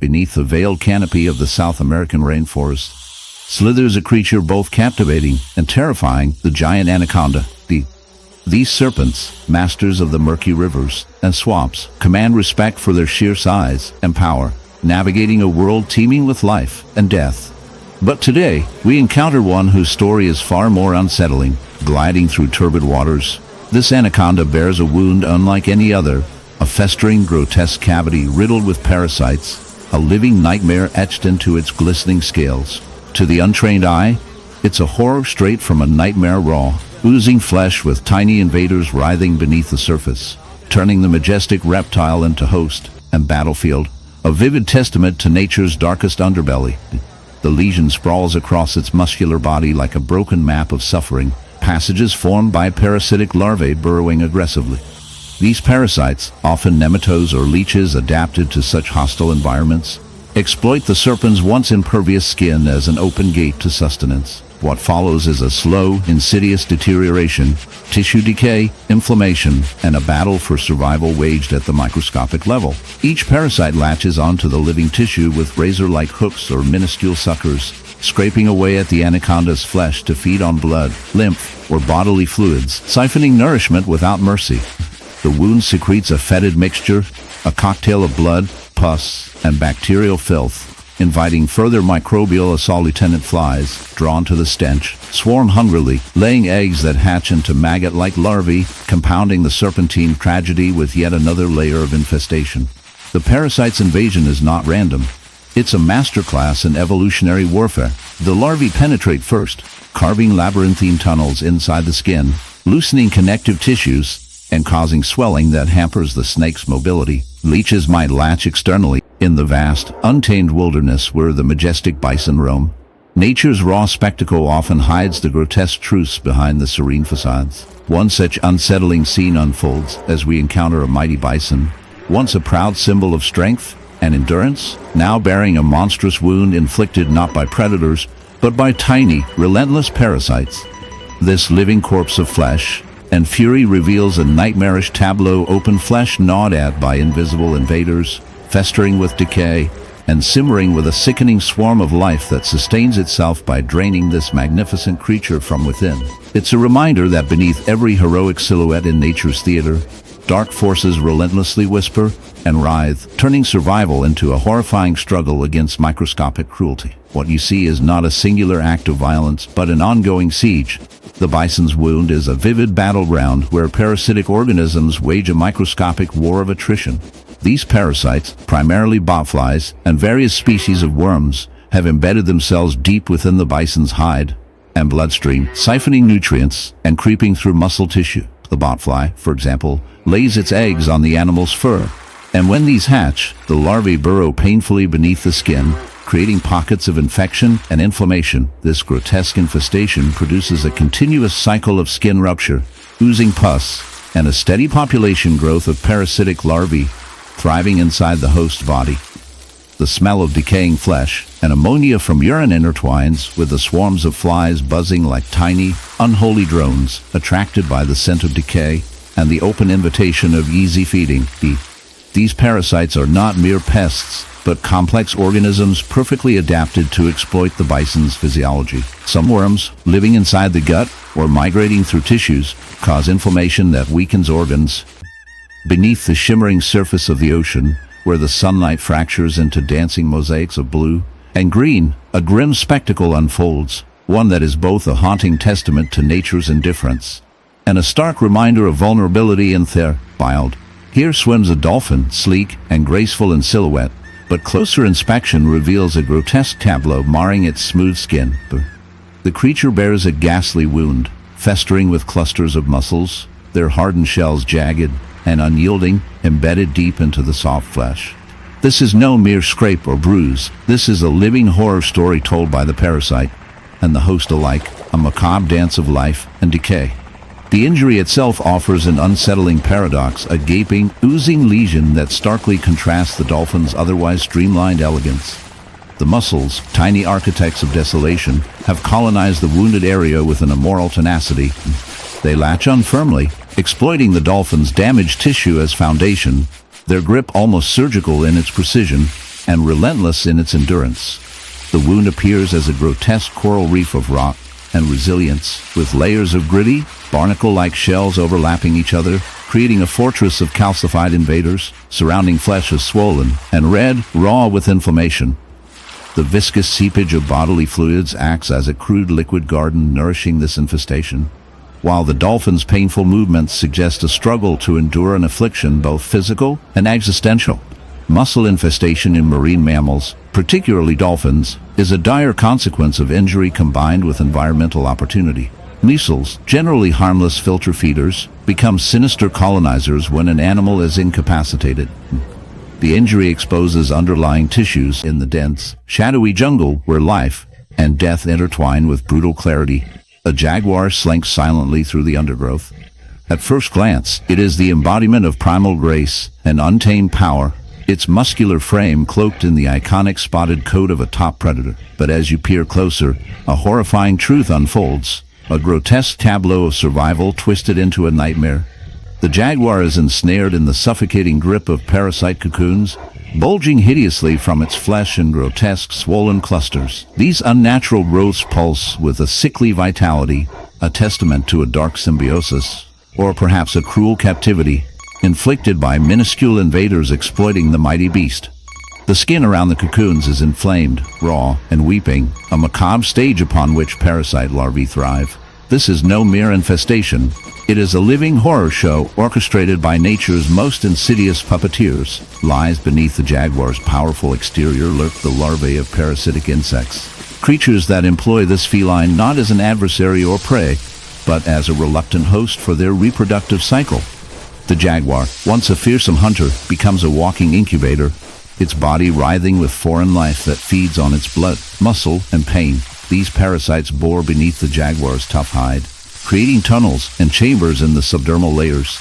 Beneath the veiled canopy of the South American rainforest, slithers a creature both captivating and terrifying, the giant anaconda. These serpents, masters of the murky rivers and swamps, command respect for their sheer size and power, navigating a world teeming with life and death. But today, we encounter one whose story is far more unsettling, gliding through turbid waters. This anaconda bears a wound unlike any other, a festering, grotesque cavity riddled with parasites, a living nightmare etched into its glistening scales. To the untrained eye, it's a horror straight from a nightmare raw, oozing flesh with tiny invaders writhing beneath the surface, turning the majestic reptile into host and battlefield, a vivid testament to nature's darkest underbelly. The lesion sprawls across its muscular body like a broken map of suffering, passages formed by parasitic larvae burrowing aggressively. These parasites, often nematodes or leeches adapted to such hostile environments, exploit the serpent's once impervious skin as an open gate to sustenance. What follows is a slow, insidious deterioration, tissue decay, inflammation, and a battle for survival waged at the microscopic level. Each parasite latches onto the living tissue with razor-like hooks or minuscule suckers, scraping away at the anaconda's flesh to feed on blood, lymph, or bodily fluids, siphoning nourishment without mercy. The wound secretes a fetid mixture, a cocktail of blood, pus, and bacterial filth, inviting further microbial assault-lieutenant flies, drawn to the stench, swarm hungrily, laying eggs that hatch into maggot-like larvae, compounding the serpentine tragedy with yet another layer of infestation. The parasite's invasion is not random. It's a masterclass in evolutionary warfare. The larvae penetrate first, carving labyrinthine tunnels inside the skin, loosening connective tissues, and causing swelling that hampers the snake's mobility. Leeches might latch externally. In the vast, untamed wilderness where the majestic bison roam, nature's raw spectacle often hides the grotesque truths behind the serene facades. One such unsettling scene unfolds as we encounter a mighty bison, once a proud symbol of strength and endurance, now bearing a monstrous wound inflicted not by predators, but by tiny, relentless parasites. This living corpse of flesh and fury reveals a nightmarish tableau: open flesh gnawed at by invisible invaders, festering with decay, and simmering with a sickening swarm of life that sustains itself by draining this magnificent creature from within. It's a reminder that beneath every heroic silhouette in nature's theater, dark forces relentlessly whisper and writhe, turning survival into a horrifying struggle against microscopic cruelty. What you see is not a singular act of violence, but an ongoing siege. The bison's wound is a vivid battleground where parasitic organisms wage a microscopic war of attrition. These parasites, primarily botflies and various species of worms, have embedded themselves deep within the bison's hide and bloodstream, siphoning nutrients and creeping through muscle tissue. The botfly, for example, lays its eggs on the animal's fur, and when these hatch, the larvae burrow painfully beneath the skin, creating pockets of infection and inflammation. This grotesque infestation produces a continuous cycle of skin rupture, oozing pus, and a steady population growth of parasitic larvae thriving inside the host body. The smell of decaying flesh and ammonia from urine intertwines with the swarms of flies buzzing like tiny, unholy drones, attracted by the scent of decay and the open invitation of easy feeding. These parasites are not mere pests, but complex organisms perfectly adapted to exploit the bison's physiology. Some worms, living inside the gut or migrating through tissues, cause inflammation that weakens organs. Beneath the shimmering surface of the ocean, where the sunlight fractures into dancing mosaics of blue and green, a grim spectacle unfolds, one that is both a haunting testament to nature's indifference and a stark reminder of vulnerability in the wild. Here swims a dolphin, sleek and graceful in silhouette, but closer inspection reveals a grotesque tableau marring its smooth skin. The creature bears a ghastly wound, festering with clusters of muscles, their hardened shells jagged and unyielding, embedded deep into the soft flesh. This is no mere scrape or bruise. This is a living horror story told by the parasite and the host alike, a macabre dance of life and decay. The injury itself offers an unsettling paradox, a gaping, oozing lesion that starkly contrasts the dolphin's otherwise streamlined elegance. The mussels, tiny architects of desolation, have colonized the wounded area with an immoral tenacity. They latch on firmly, exploiting the dolphin's damaged tissue as foundation, their grip almost surgical in its precision, and relentless in its endurance. The wound appears as a grotesque coral reef of rock and resilience, with layers of gritty, barnacle-like shells overlapping each other, creating a fortress of calcified invaders. Surrounding flesh is swollen and red, raw with inflammation. The viscous seepage of bodily fluids acts as a crude liquid garden nourishing this infestation, while the dolphin's painful movements suggest a struggle to endure an affliction both physical and existential. Mussel infestation in marine mammals, particularly dolphins, is a dire consequence of injury combined with environmental opportunity. Mussels, generally harmless filter feeders, become sinister colonizers when an animal is incapacitated. The injury exposes underlying tissues in the dense, shadowy jungle where life and death intertwine with brutal clarity. A jaguar slinks silently through the undergrowth. At first glance, it is the embodiment of primal grace and untamed power, its muscular frame cloaked in the iconic spotted coat of a top predator. But as you peer closer, a horrifying truth unfolds, a grotesque tableau of survival twisted into a nightmare. The jaguar is ensnared in the suffocating grip of parasite cocoons, bulging hideously from its flesh in grotesque swollen clusters. These unnatural growths pulse with a sickly vitality, a testament to a dark symbiosis, or perhaps a cruel captivity, inflicted by minuscule invaders exploiting the mighty beast. The skin around the cocoons is inflamed, raw, and weeping, a macabre stage upon which parasite larvae thrive. This is no mere infestation. It is a living horror show orchestrated by nature's most insidious puppeteers. Lies beneath the jaguar's powerful exterior lurk the larvae of parasitic insects, creatures that employ this feline not as an adversary or prey, but as a reluctant host for their reproductive cycle. The jaguar, once a fearsome hunter, becomes a walking incubator, its body writhing with foreign life that feeds on its blood, muscle, and pain. These parasites bore beneath the jaguar's tough hide, creating tunnels and chambers in the subdermal layers.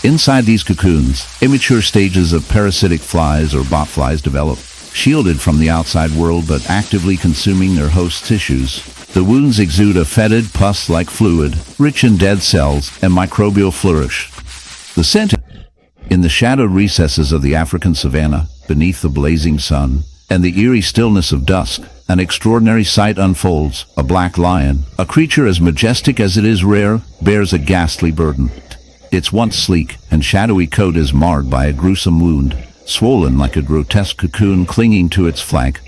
Inside these cocoons, immature stages of parasitic flies or botflies develop, shielded from the outside world but actively consuming their host tissues. The wounds exude a fetid, pus-like fluid, rich in dead cells and microbial flourish. The scent in the shadowed recesses of the African savanna, beneath the blazing sun, and the eerie stillness of dusk, an extraordinary sight unfolds. A black lion, a creature as majestic as it is rare, bears a ghastly burden. Its once sleek and shadowy coat is marred by a gruesome wound, swollen like a grotesque cocoon clinging to its flank.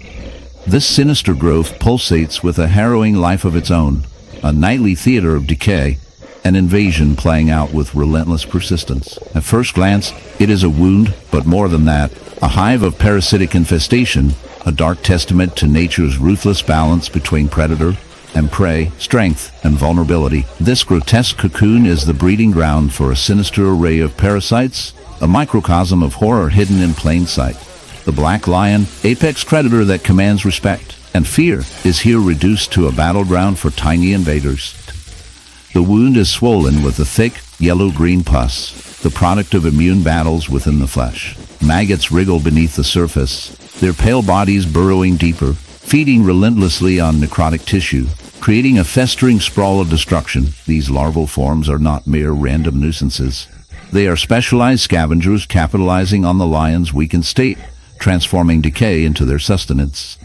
This sinister growth pulsates with a harrowing life of its own, a nightly theater of decay, an invasion playing out with relentless persistence. At first glance, it is a wound, but more than that, a hive of parasitic infestation, a dark testament to nature's ruthless balance between predator and prey, strength and vulnerability. This grotesque cocoon is the breeding ground for a sinister array of parasites, a microcosm of horror hidden in plain sight. The black lion, apex predator that commands respect and fear, is here reduced to a battleground for tiny invaders. The wound is swollen with a thick, yellow-green pus, the product of immune battles within the flesh. Maggots wriggle beneath the surface, their pale bodies burrowing deeper, feeding relentlessly on necrotic tissue, creating a festering sprawl of destruction. These larval forms are not mere random nuisances. They are specialized scavengers capitalizing on the lion's weakened state, transforming decay into their sustenance.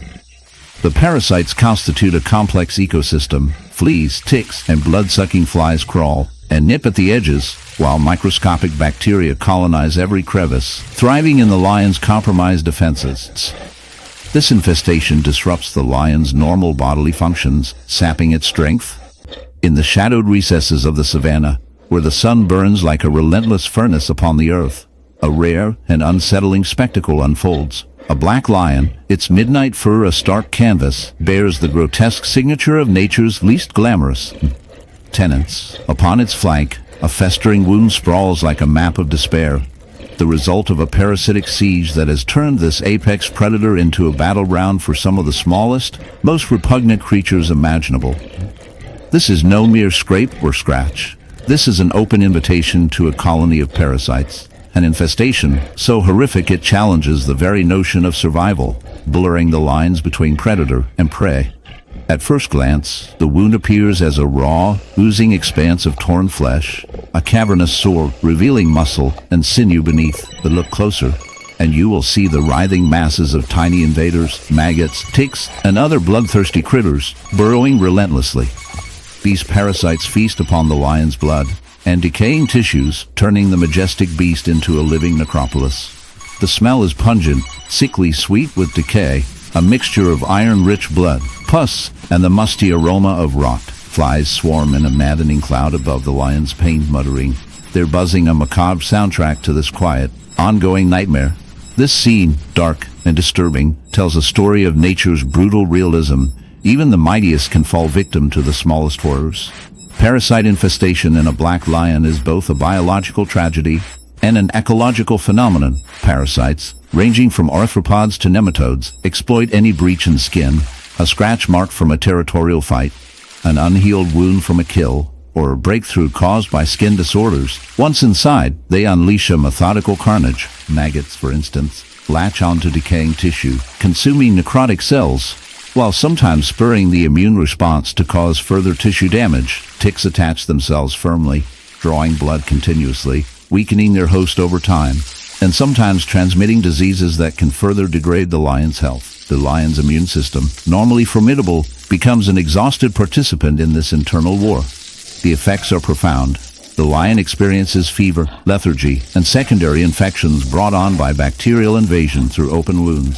The parasites constitute a complex ecosystem. Fleas, ticks, and blood-sucking flies crawl and nip at the edges, while microscopic bacteria colonize every crevice, thriving in the lion's compromised defenses. This infestation disrupts the lion's normal bodily functions, sapping its strength. In the shadowed recesses of the savanna, where the sun burns like a relentless furnace upon the earth, a rare and unsettling spectacle unfolds. A black lion, its midnight fur a stark canvas, bears the grotesque signature of nature's least glamorous tenants. Upon its flank, a festering wound sprawls like a map of despair, the result of a parasitic siege that has turned this apex predator into a battleground for some of the smallest, most repugnant creatures imaginable. This is no mere scrape or scratch. This is an open invitation to a colony of parasites. An infestation so horrific it challenges the very notion of survival, blurring the lines between predator and prey. At first glance, the wound appears as a raw, oozing expanse of torn flesh, a cavernous sore revealing muscle and sinew beneath. But look closer, and you will see the writhing masses of tiny invaders, maggots, ticks, and other bloodthirsty critters burrowing relentlessly. These parasites feast upon the lion's blood and decaying tissues, turning the majestic beast into a living necropolis. The smell is pungent, sickly sweet with decay, a mixture of iron-rich blood, pus, and the musty aroma of rot. Flies swarm in a maddening cloud above the lion's pained muttering. They're buzzing a macabre soundtrack to this quiet, ongoing nightmare. This scene, dark and disturbing, tells a story of nature's brutal realism. Even the mightiest can fall victim to the smallest horrors. Parasite infestation in a black lion is both a biological tragedy and an ecological phenomenon. Parasites, ranging from arthropods to nematodes, exploit any breach in skin, a scratch mark from a territorial fight, an unhealed wound from a kill, or a breakthrough caused by skin disorders. Once inside, they unleash a methodical carnage. Maggots, for instance, latch onto decaying tissue, consuming necrotic cells, while sometimes spurring the immune response to cause further tissue damage. Ticks attach themselves firmly, drawing blood continuously, weakening their host over time, and sometimes transmitting diseases that can further degrade the lion's health. The lion's immune system, normally formidable, becomes an exhausted participant in this internal war. The effects are profound. The lion experiences fever, lethargy, and secondary infections brought on by bacterial invasion through open wounds.